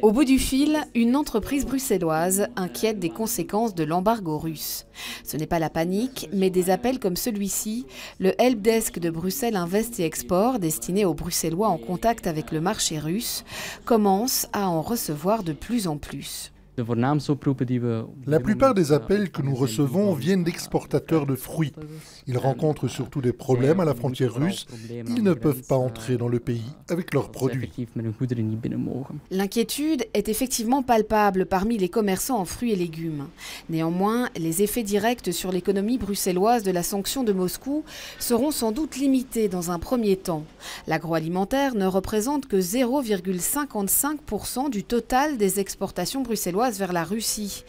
Au bout du fil, une entreprise bruxelloise inquiète des conséquences de l'embargo russe. Ce n'est pas la panique, mais des appels comme celui-ci, le helpdesk de Bruxelles Invest et Export, destiné aux Bruxellois en contact avec le marché russe, commence à en recevoir de plus en plus. La plupart des appels que nous recevons viennent d'exportateurs de fruits. Ils rencontrent surtout des problèmes à la frontière russe. Ils ne peuvent pas entrer dans le pays avec leurs produits. L'inquiétude est effectivement palpable parmi les commerçants en fruits et légumes. Néanmoins, les effets directs sur l'économie bruxelloise de la sanction de Moscou seront sans doute limités dans un premier temps. L'agroalimentaire ne représente que 0,55% du total des exportations bruxelloises vers la Russie.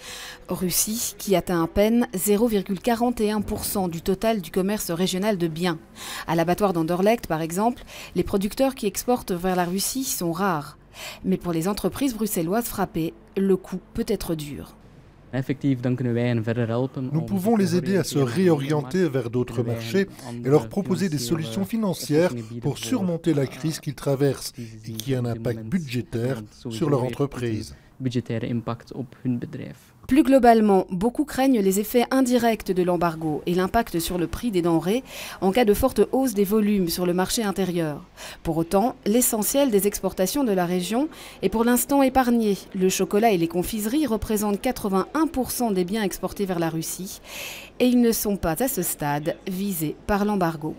Russie qui atteint à peine 0,41% du total du commerce régional de biens. À l'abattoir d'Anderlecht, par exemple, les producteurs qui exportent vers la Russie sont rares. Mais pour les entreprises bruxelloises frappées, le coup peut être dur. Nous pouvons les aider à se réorienter vers d'autres marchés et leur proposer des solutions financières pour surmonter la crise qu'ils traversent et qui a un impact budgétaire sur leur entreprise. Plus globalement, beaucoup craignent les effets indirects de l'embargo et l'impact sur le prix des denrées en cas de forte hausse des volumes sur le marché intérieur. Pour autant, l'essentiel des exportations de la région est pour l'instant épargné. Le chocolat et les confiseries représentent 81% des biens exportés vers la Russie et ils ne sont pas à ce stade visés par l'embargo.